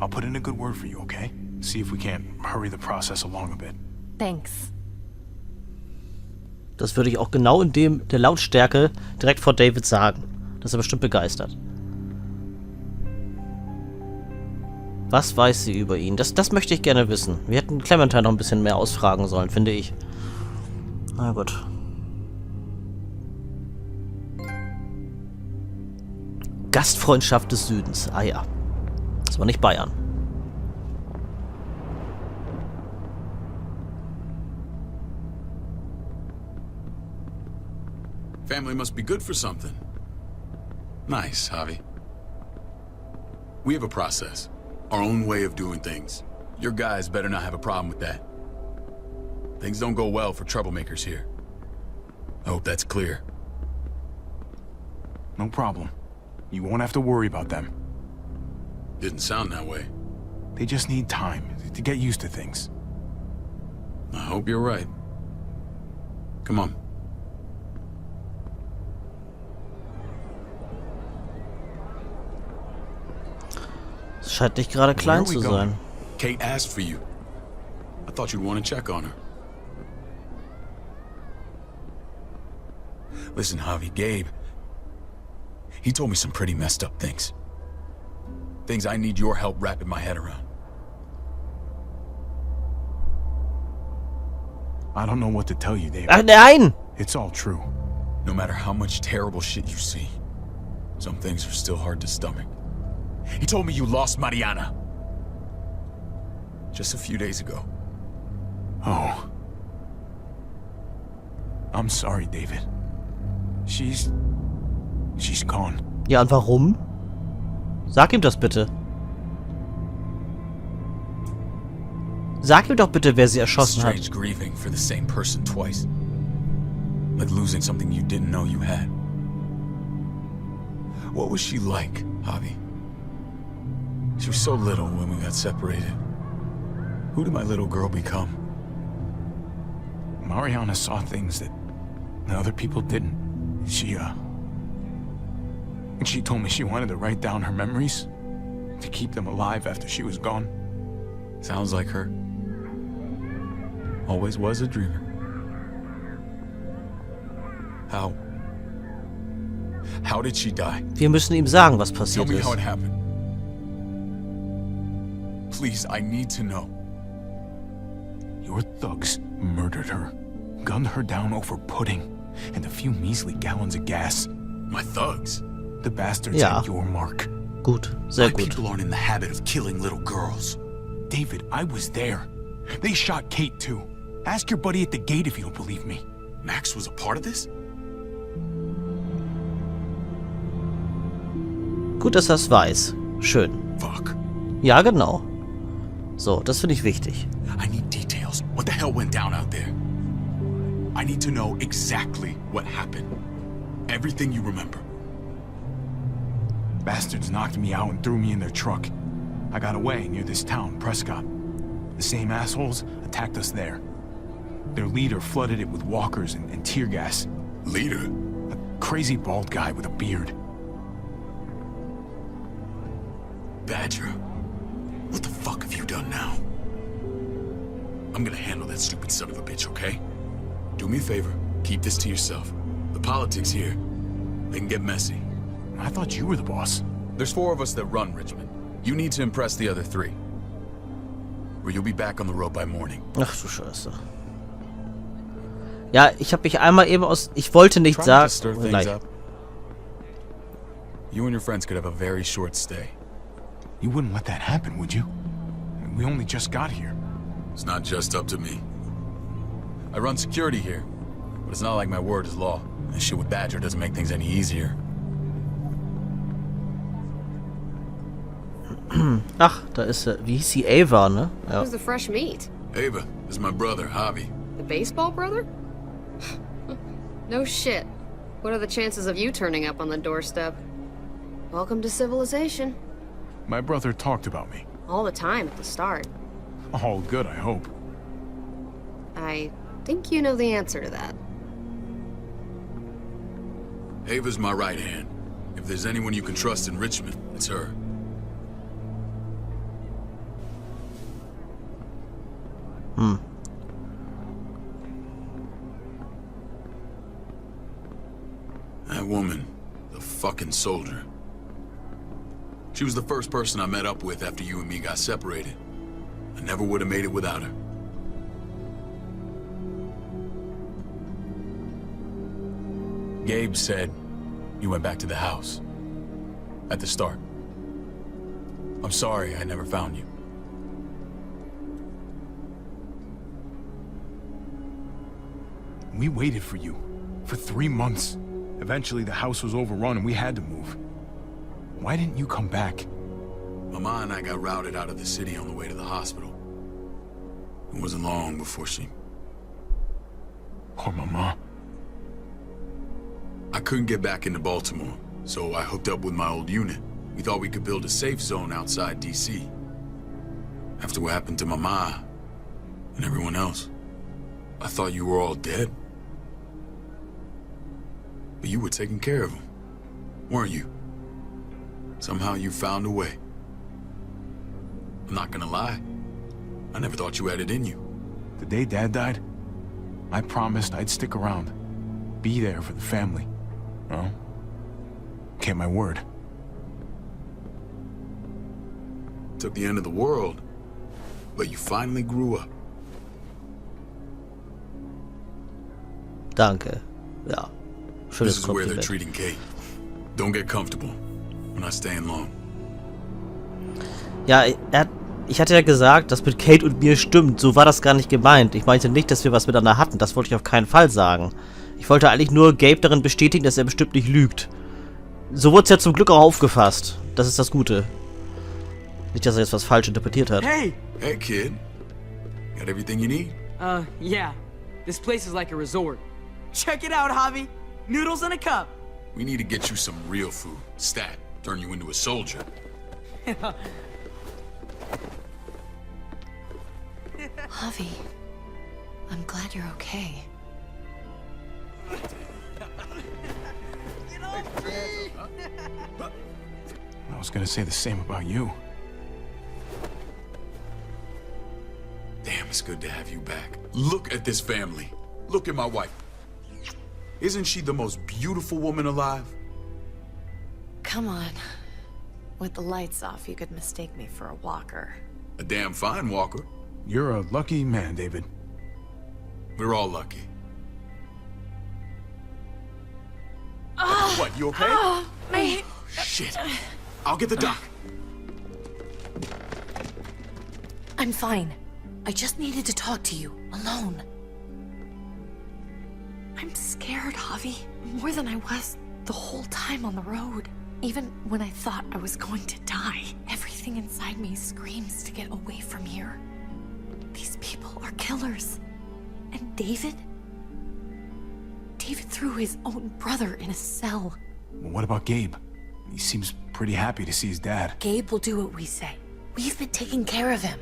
I'll put in a good word for you, okay? See if we can't hurry the process along a bit. Thanks. Das würde ich auch genau in der Lautstärke direkt vor David sagen. Das ist er bestimmt begeistert. Was weiß sie über ihn? Das möchte ich gerne wissen. Wir hätten Clementine noch ein bisschen mehr ausfragen sollen, finde ich. Na gut. Gastfreundschaft des Südens. Ah ja. Das war nicht Bayern. Family must be good for something. Nice, Javi. We have a process. Our own way of doing things. Your guys better not have a problem with that. Things don't go well for troublemakers here. I hope that's clear. No problem. You won't have to worry about them. Didn't sound that way. They just need time to get used to things. I hope you're right. Come on. Es scheint nicht gerade klein zu sein. Kate asked for you. I thought you'd want to check on her. Listen, Javi, Gabe. He told me some pretty messed up things. Things I need your help wrapping my head around. I don't know what to tell you, David. Ach, nein! It's all true. No matter how much terrible shit you see, some things are still hard to stomach. He told me you lost Mariana. Just a few days ago. Oh. I'm sorry, David. She's gone. Ja, und warum? Sag ihm das bitte. Sag ihm doch bitte, wer sie erschossen hat. Strange grieving for the same person twice. Like losing something you didn't know you had. What was she like, Javi? She was so little when we got separated. Who did my little girl become? Mariana saw things that other people didn't. She told me she wanted to write down her memories to keep them alive after she was gone. Sounds like her. Always was a dreamer. How did she die? Wir müssen ihm sagen, was Tell passiert me how ist. it happened. Please, I need to know. Your thugs murdered her, gunned her down over pudding and a few measly gallons of gas. My thugs? The bastards Ja. had your mark. Gut, sehr My gut. people aren't in the habit of killing little girls. David, I was there. They shot Kate too. Ask your buddy at the gate if you don't believe me. Max was a part of this? Gut, dass er es weiß. Schön. Fuck. Ja, genau. So, das finde ich wichtig. I need details. What the hell went down out there? I need to know exactly what happened. Everything you remember. Bastards knocked me out and threw me in their truck. I got away near this town, Prescott. The same assholes attacked us there. Their leader flooded it with walkers and tear gas. Leader? A crazy bald guy with a beard. Badger. What the fuck have you done now? I'm gonna handle that stupid son of a bitch, okay? Do me a favor. Keep this to yourself. The politics here, they can get messy. I thought you were the boss. There's 4 of us that run Richmond. You need to impress the other 3. Or you'll be back on the road by morning. Ach du Scheiße. Ja, ich habe mich einmal eben aus... Ich wollte nicht Try sagen... to stir things Gleich. up. You and your friends could have a very short stay. You wouldn't let that happen, would you? We only just got here. It's not just up to me. I run security here, but it's not like my word is law. And shit with Badger doesn't make things any easier. Ach, da ist sie. Wie hieß sie? Ava, ne? Ja. Who's the fresh meat? Ava is my brother, Javi. The baseball brother? No shit. What are the chances of you turning up on the doorstep? Welcome to civilization. My brother talked about me. All the time at the start. All good, I hope. I think you know the answer to that. Ava's my right hand. If there's anyone you can trust in Richmond, it's her. That woman, the fucking soldier. She was the first person I met up with after you and me got separated. I never would have made it without her. Gabe said you went back to the house. At the start. I'm sorry I never found you. We waited for you. For 3 months. Eventually the house was overrun and we had to move. Why didn't you come back? Mama and I got routed out of the city on the way to the hospital. It wasn't long before she... Poor Mama. I couldn't get back into Baltimore, so I hooked up with my old unit. We thought we could build a safe zone outside D.C. After what happened to Mama and everyone else, I thought you were all dead. But you were taking care of them, weren't you? Somehow you found a way. I'm not gonna lie. I never thought you had it in you. The day Dad died, I promised I'd stick around. Be there for the family. Well, kept my word. Took the end of the world, but you finally grew up. Danke. Ja. This Schönes is where they're Kompliment. treating Kate. Don't get comfortable. We're not staying long. Ja, ich hatte ja gesagt, das mit Kate und mir stimmt. So war das gar nicht gemeint. Ich meinte nicht, dass wir was miteinander hatten. Das wollte ich auf keinen Fall sagen. Ich wollte eigentlich nur Gabe darin bestätigen, dass er bestimmt nicht lügt. So wurde es ja zum Glück auch aufgefasst. Das ist das Gute. Nicht, dass er jetzt was falsch interpretiert hat. Hey! Hey, kid. Got everything you need? Yeah. This place is like a resort. Check it out, Javi. Noodles in a cup. We need to get you some real food. Stat. Turn you into a soldier. Javi, I'm glad you're okay. I was gonna say the same about you. Damn, it's good to have you back. Look at this family. Look at my wife. Isn't she the most beautiful woman alive? Come on. With the lights off, you could mistake me for a walker. A damn fine walker. You're a lucky man, David. We're all lucky. What, you okay? Mate! Shit. I'll get the doc. I'm fine. I just needed to talk to you, alone. I'm scared, Javi. More than I was the whole time on the road. Even when I thought I was going to die, everything inside me screams to get away from here. These people are killers. And David? David threw his own brother in a cell. Well, what about Gabe? He seems pretty happy to see his dad. Gabe will do what we say. We've been taking care of him.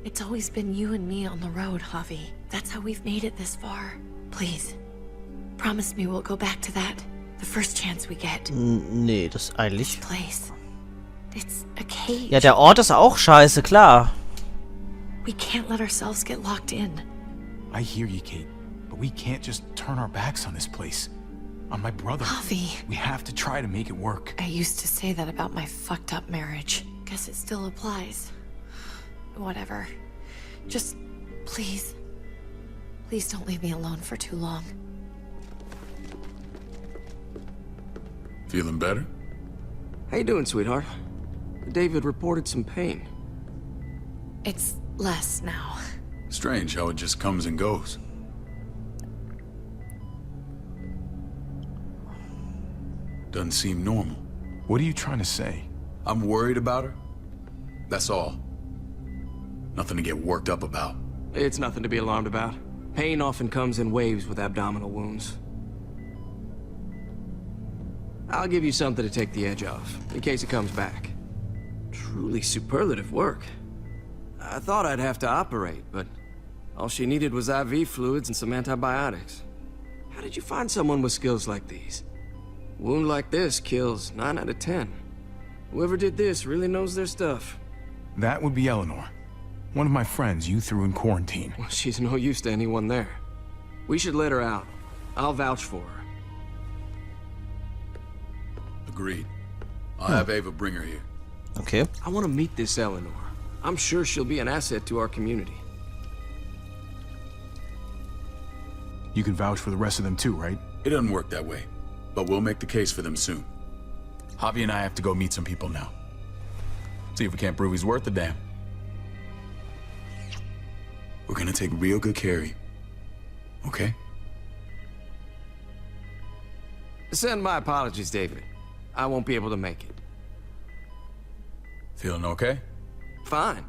It's always been you and me on the road, Javi. That's how we've made it this far. Please, promise me we'll go back to that the first chance we get. Nee, das This eigentlich... place. It's a cage. Ja, der Ort ist auch scheiße, klar. We can't let ourselves get locked in. I hear you, Kate, but we can't just turn our backs on this place. On my brother. Javi. We have to try to make it work. I used to say that about my fucked up marriage. Guess it still applies. Whatever. Just, please. Please don't leave me alone for too long. Feeling better? How you doing, sweetheart? David reported some pain. It's less now. Strange how it just comes and goes. Doesn't seem normal. What are you trying to say? I'm worried about her. That's all. Nothing to get worked up about. It's nothing to be alarmed about. Pain often comes in waves with abdominal wounds. I'll give you something to take the edge off, in case it comes back. Truly superlative work. I thought I'd have to operate, but all she needed was IV fluids and some antibiotics. How did you find someone with skills like these? A wound like this kills 9 out of 10. Whoever did this really knows their stuff. That would be Eleanor. One of my friends you threw in quarantine. Well, she's no use to anyone there. We should let her out. I'll vouch for her. Agreed. I'll have Ava bring her here. Okay. I want to meet this Eleanor. I'm sure she'll be an asset to our community. You can vouch for the rest of them too, right? It doesn't work that way, but we'll make the case for them soon. Javi and I have to go meet some people now. See if we can't prove he's worth a damn. We're gonna take real good care of you. Okay? Send my apologies, David. I won't be able to make it. Feeling okay? Fine.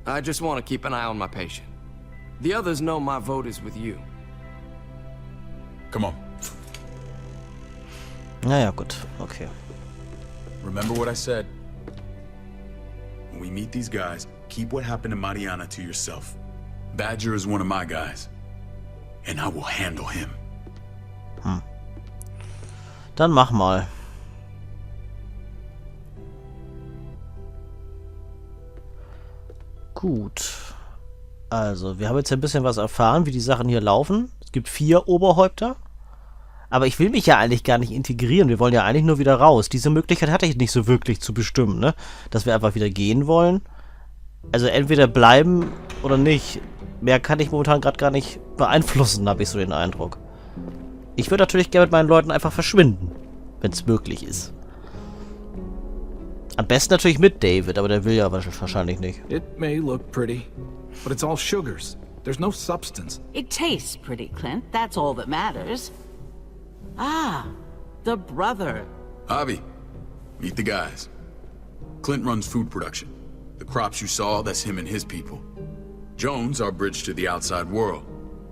I just want to keep an eye on my patient. The others know my vote is with you. Come on. Naja, gut. Okay. Remember what I said. When we meet these guys, keep what happened to Mariana to yourself. Badger is one of my guys. And I will handle him. Dann mach mal. Gut. Also, wir haben jetzt ein bisschen was erfahren, wie die Sachen hier laufen. Es gibt 4 Oberhäupter. Aber ich will mich ja eigentlich gar nicht integrieren. Wir wollen ja eigentlich nur wieder raus. Diese Möglichkeit hatte ich nicht so wirklich zu bestimmen, ne? Dass wir einfach wieder gehen wollen. Also entweder bleiben oder nicht. Mehr kann ich momentan gerade gar nicht beeinflussen, habe ich so den Eindruck. Ich würde natürlich gerne mit meinen Leuten einfach verschwinden. Wenn es möglich ist. Am besten natürlich mit David, aber der will ja wahrscheinlich nicht. It may look pretty, but it's all sugars. There's no substance. It tastes pretty, Clint. That's all that matters. Ah, the brother. Javi, meet the guys. Clint runs food production. The crops you saw, that's him and his people. Jones, our bridge to the outside world.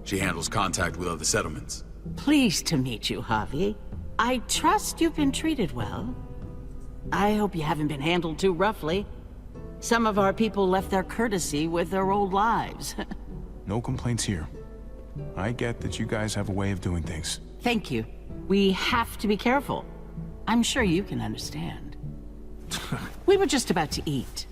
She handles contact with other settlements. Pleased to meet you, Javi. I trust you've been treated well. I hope you haven't been handled too roughly. Some of our people left their courtesy with their old lives. No complaints here. I get that you guys have a way of doing things. Thank you. We have to be careful. I'm sure you can understand. We were just about to eat.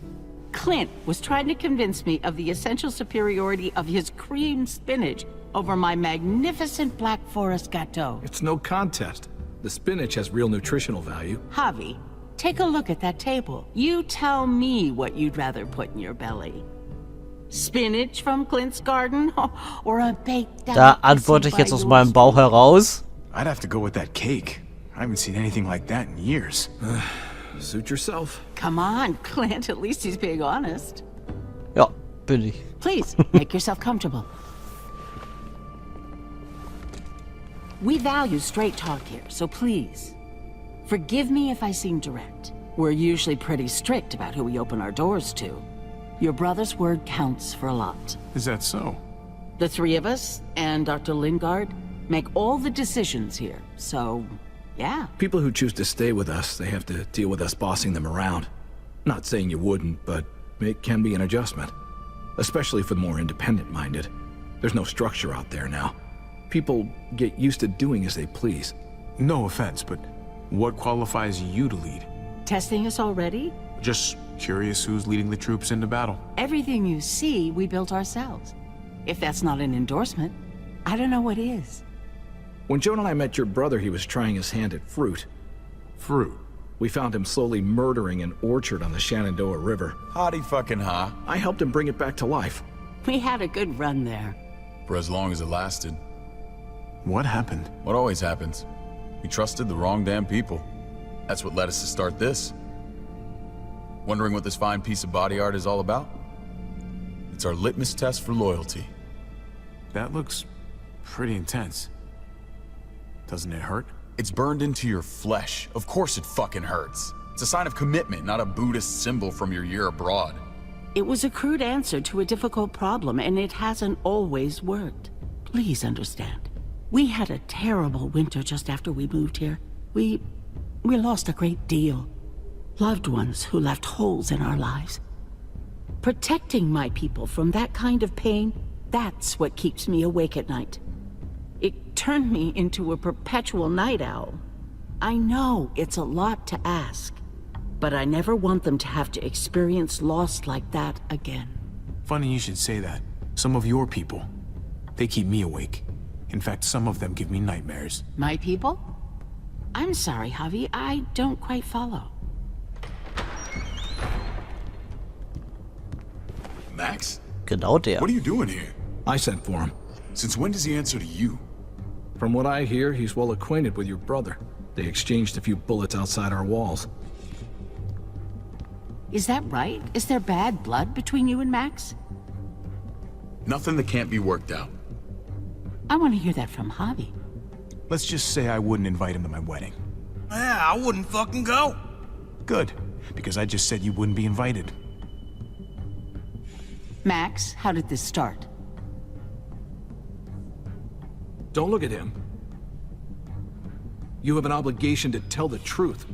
Clint was trying to convince me of the essential superiority of his cream spinach over my magnificent Black Forest gâteau. It's no contest. The spinach has real nutritional value. Javi, take a look at that table. You tell me what you'd rather put in your belly. Spinach from Clint's garden or a baked Da antworte ich jetzt aus meinem Bauch heraus. I'd have to go with that cake. I haven't seen anything like that in years. Suit yourself. Come on, Clint. At least he's being honest. Ja, bin ich. Please, make yourself comfortable. We value straight talk here, so please, forgive me if I seem direct. We're usually pretty strict about who we open our doors to. Your brother's word counts for a lot. Is that so? The 3 of us and Dr. Lingard make all the decisions here, so, yeah. People who choose to stay with us, they have to deal with us bossing them around. Not saying you wouldn't, but it can be an adjustment. Especially for the more independent-minded. There's no structure out there now. People get used to doing as they please. No offense, but what qualifies you to lead? Testing us already? Just curious who's leading the troops into battle. Everything you see, we built ourselves. If that's not an endorsement, I don't know what is. When Joan and I met your brother, he was trying his hand at fruit. Fruit. We found him slowly murdering an orchard on the Shenandoah River. Howdy fucking ha. I helped him bring it back to life. We had a good run there. For as long as it lasted. What happened? What always happens. We trusted the wrong damn people. That's what led us to start this. Wondering what this fine piece of body art is all about? It's our litmus test for loyalty. That looks pretty intense. Doesn't it hurt? It's burned into your flesh. Of course it fucking hurts. It's a sign of commitment, not a Buddhist symbol from your year abroad. It was a crude answer to a difficult problem, and it hasn't always worked. Please understand. We had a terrible winter just after we moved here. We lost a great deal. Loved ones who left holes in our lives. Protecting my people from that kind of pain, that's what keeps me awake at night. It turned me into a perpetual night owl. I know it's a lot to ask, but I never want them to have to experience loss like that again. Funny you should say that. Some of your people, they keep me awake. In fact, some of them give me nightmares. My people? I'm sorry, Javi. I don't quite follow. Max? Genau der. What are you doing here? I sent for him. Since when does he answer to you? From what I hear, he's well acquainted with your brother. They exchanged a few bullets outside our walls. Is that right? Is there bad blood between you and Max? Nothing that can't be worked out. I want to hear that from Javi. Let's just say I wouldn't invite him to my wedding. Yeah, I wouldn't fucking go. Good, because I just said you wouldn't be invited. Max, how did this start? Don't look at him. You have an obligation to tell the truth.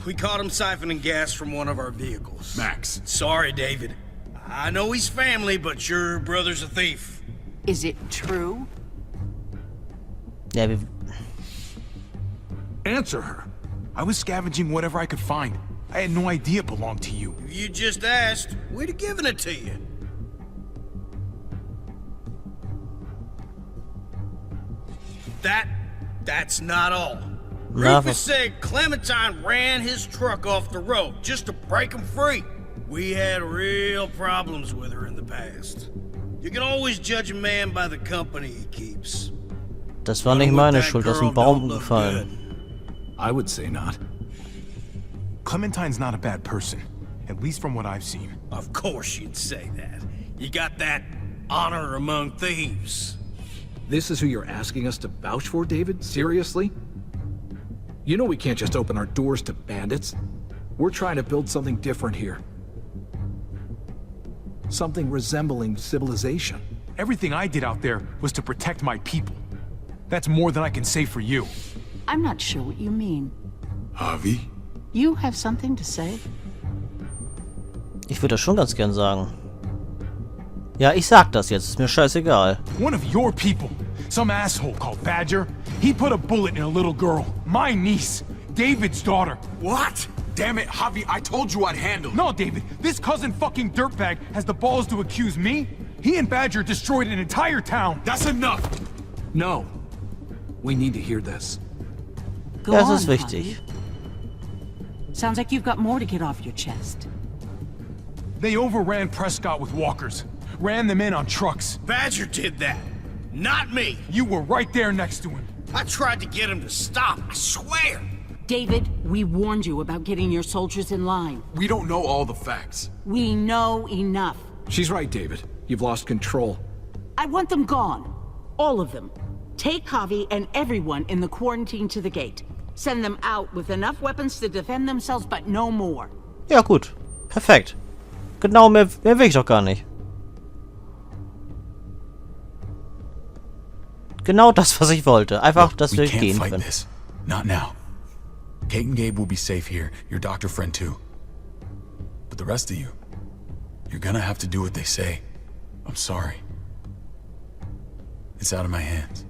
We caught him siphoning gas from one of our vehicles. Max. Sorry, David. I know he's family, but your brother's a thief. Is it true? Ja, wir, Answer her. I was scavenging whatever I could find. I had no idea it belonged to you. If you just asked, we'd have given it to you. That's not all. Rufus said Clementine ran his truck off the road just to break him free. We had real problems with her in the past. You can always judge a man by the company he keeps. das war nicht meine Schuld, aus dem Baum umgefallen. I would say not. Clementine's not a bad person, at least from what I've seen. Of course you'd say that. You got that honor among thieves. This is who you're asking us to vouch for, David? Seriously? You know we can't just open our doors to bandits. We're trying to build something different here. Something resembling civilization. Everything I did out there was to protect my people. That's more than I can say for you. I'm not sure what you mean. Javi? You have something to say? Ich würde das schon ganz gern sagen. Ja, ich sag das jetzt, ist mir scheißegal. One of your people, some asshole called Badger, he put a bullet in a little girl, my niece, David's daughter. What? Damn it, Javi, I told you I'd handle it. No, David, this cousin fucking dirtbag has the balls to accuse me? He and Badger destroyed an entire town. That's enough! No. We need to hear this. Go Das on, ist wichtig. Javi. Sounds like you've got more to get off your chest. They overran Prescott with walkers, ran them in on trucks. Badger did that, not me. You were right there next to him. I tried to get him to stop, I swear. David, we warned you about getting your soldiers in line. We don't know all the facts. We know enough. She's right, David. You've lost control. I want them gone. All of them. Take Javi and everyone in the quarantine to the gate. Send them out with enough weapons to defend themselves, but no more. Ja, gut. Perfekt. Genau, mehr will ich doch gar nicht. Genau das, was ich wollte. Einfach, dass wir gehen können. This. Not now. Kate and Gabe will be safe here. Your doctor friend too. But the rest of you, you're gonna have to do what they say. I'm sorry. It's out of my hands.